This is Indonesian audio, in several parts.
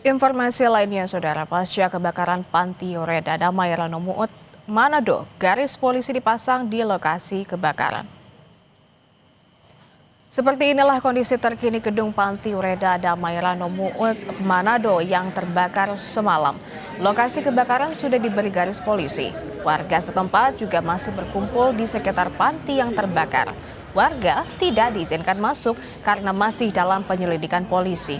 Informasi lainnya, Saudara, pasca kebakaran Panti Oreda Damai Ranomuut, Manado, garis polisi dipasang di lokasi kebakaran. Seperti inilah kondisi terkini gedung Panti Oreda Damai Ranomuut, Manado yang terbakar semalam. Lokasi kebakaran sudah diberi garis polisi. Warga setempat juga masih berkumpul di sekitar panti yang terbakar. Warga tidak diizinkan masuk karena masih dalam penyelidikan polisi.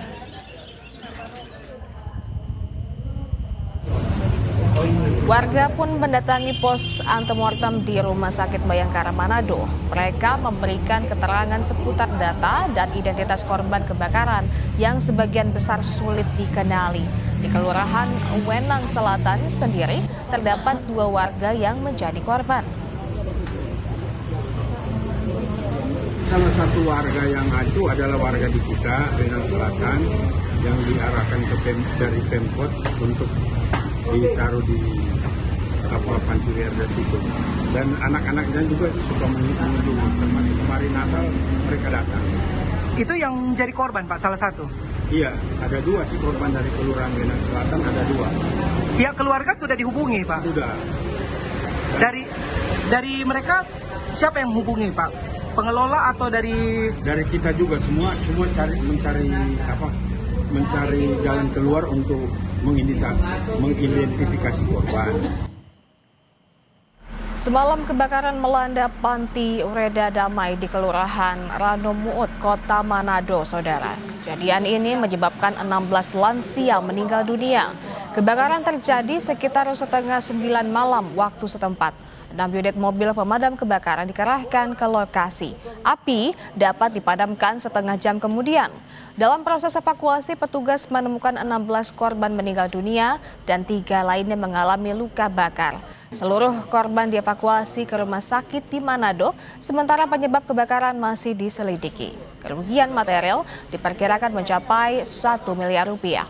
Warga pun mendatangi pos antemortem di Rumah Sakit Bayangkara Manado. Mereka memberikan keterangan seputar data dan identitas korban kebakaran yang sebagian besar sulit dikenali. Di Kelurahan Wenang Selatan sendiri terdapat 2 warga yang menjadi korban. Salah satu warga yang itu adalah warga di kita, Wenang Selatan, yang diarahkan dari Pemkot untuk ditaruh di Panti Oreda situ. Dan anak-anaknya juga suka mengunjungi, termasuk kemarin Natal mereka datang. Itu yang menjadi korban, Pak, salah satu? Iya, ada 2 sih korban dari Kelurahan Wenang Selatan, ada 2. Pihak keluarga sudah dihubungi, Pak? Sudah. Dari mereka siapa yang hubungi, Pak? Pengelola atau dari kita juga semua mencari jalan keluar untuk mengidentifikasi korban. Semalam kebakaran melanda Panti Oreda Damai di Kelurahan Ranomuut, Kota Manado, Saudara. Kejadian ini menyebabkan 16 lansia meninggal dunia. Kebakaran terjadi sekitar setengah 9 malam waktu setempat. 6 unit mobil pemadam kebakaran dikerahkan ke lokasi. Api dapat dipadamkan setengah jam kemudian. Dalam proses evakuasi, petugas menemukan 16 korban meninggal dunia dan 3 lainnya mengalami luka bakar. Seluruh korban dievakuasi ke rumah sakit di Manado, sementara penyebab kebakaran masih diselidiki. Kerugian material diperkirakan mencapai 1 miliar rupiah.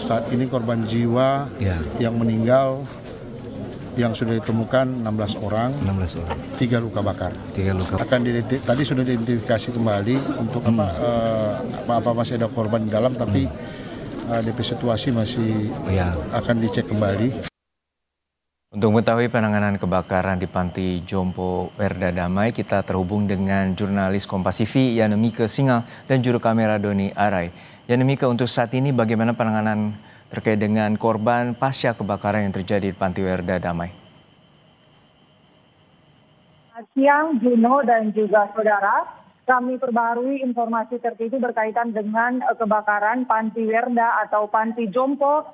Saat ini korban jiwa yang meninggal yang sudah ditemukan 16 orang, 3 luka bakar. Tadi sudah diidentifikasi kembali untuk apa masih ada korban di dalam, tapi DP situasi masih akan dicek kembali. Untuk mengetahui penanganan kebakaran di Panti Jompo Oreda Damai, kita terhubung dengan jurnalis Kompas TV Yanemike Singal dan juru kamera Doni Arai. Yanemike, untuk saat ini bagaimana penanganan terkait dengan korban pasca kebakaran yang terjadi di Panti Oreda Damai? Siang, Juno dan juga saudara, kami perbarui informasi terkini berkaitan dengan kebakaran Panti Oreda atau Panti Jompo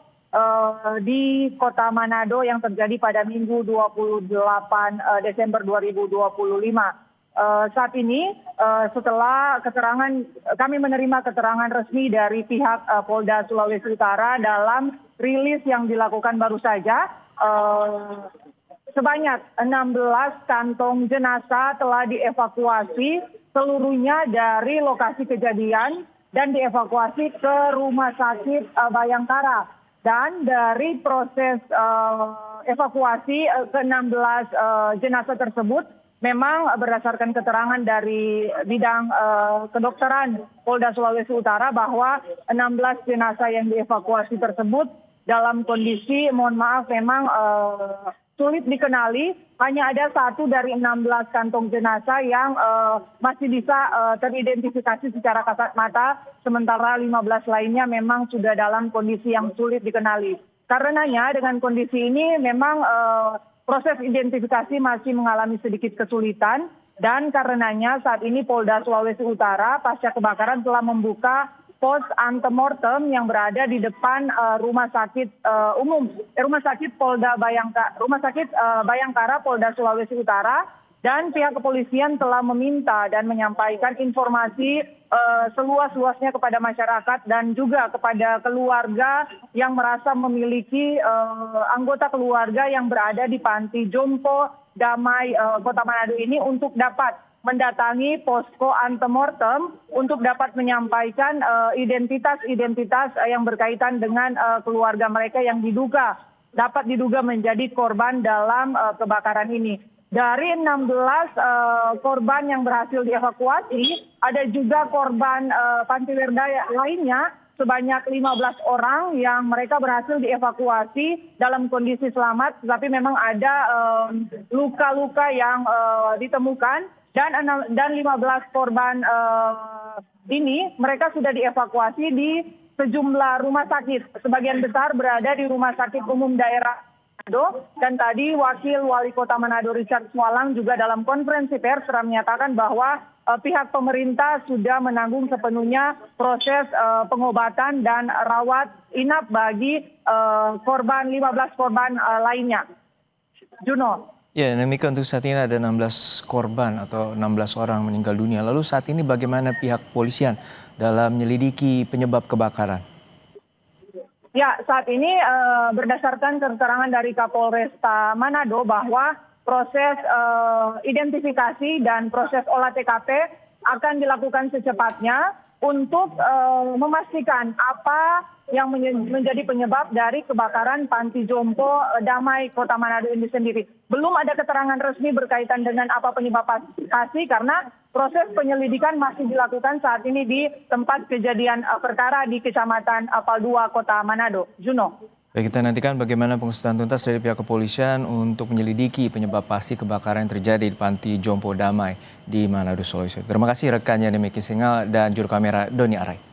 di Kota Manado yang terjadi pada Minggu 28 Desember 2025. Saat ini setelah kami menerima keterangan resmi dari pihak Polda Sulawesi Utara dalam rilis yang dilakukan baru saja, sebanyak 16 kantong jenazah telah dievakuasi seluruhnya dari lokasi kejadian dan dievakuasi ke Rumah Sakit Bayangkara. Dan dari proses evakuasi ke-16 jenazah tersebut, memang berdasarkan keterangan dari bidang kedokteran Polda Sulawesi Utara bahwa 16 jenazah yang dievakuasi tersebut dalam kondisi, mohon maaf, memang sulit dikenali. Hanya ada 1 dari 16 kantong jenazah yang masih bisa teridentifikasi secara kasat mata, sementara 15 lainnya memang sudah dalam kondisi yang sulit dikenali. Karenanya dengan kondisi ini memang proses identifikasi masih mengalami sedikit kesulitan, dan karenanya saat ini Polda Sulawesi Utara pasca kebakaran telah membuka pos antemortem yang berada di depan Rumah Sakit Rumah Sakit Bayangkara Polda Sulawesi Utara, dan pihak kepolisian telah meminta dan menyampaikan informasi seluas-luasnya kepada masyarakat dan juga kepada keluarga yang merasa memiliki anggota keluarga yang berada di Panti Jompo Damai Kota Manado ini untuk dapat mendatangi posko antemortem untuk dapat menyampaikan identitas yang berkaitan dengan keluarga mereka yang dapat diduga menjadi korban dalam kebakaran ini. Dari 16 korban yang berhasil dievakuasi, ada juga korban panti werda lainnya sebanyak 15 orang yang mereka berhasil dievakuasi dalam kondisi selamat, tetapi memang ada luka-luka yang ditemukan dan 15 korban ini mereka sudah dievakuasi di sejumlah rumah sakit. Sebagian besar berada di Rumah Sakit Umum Daerah Manado, dan tadi Wakil Wali Kota Manado Richard Swalang juga dalam konferensi pers telah menyatakan bahwa pihak pemerintah sudah menanggung sepenuhnya proses pengobatan dan rawat inap bagi 15 korban lainnya. Juno. Ya, demikian untuk saat ini ada 16 korban atau 16 orang meninggal dunia. Lalu saat ini bagaimana pihak polisian dalam menyelidiki penyebab kebakaran? Ya, saat ini berdasarkan keterangan dari Kapolresta Manado bahwa proses identifikasi dan proses olah TKP akan dilakukan secepatnya untuk memastikan apa yang menjadi penyebab dari kebakaran Panti Jompo Damai Kota Manado ini sendiri. Belum ada keterangan resmi berkaitan dengan apa penyebab pasti karena proses penyelidikan masih dilakukan saat ini di tempat kejadian perkara di Kecamatan Paldua Kota Manado. Juno. Baik, kita nantikan bagaimana pengusutan tuntas dari pihak kepolisian untuk menyelidiki penyebab pasti kebakaran yang terjadi di Panti Jompo Damai di Manado, Sulawesi. Terima kasih rekannya Demi Kisingal dan juru kamera Doni Arai.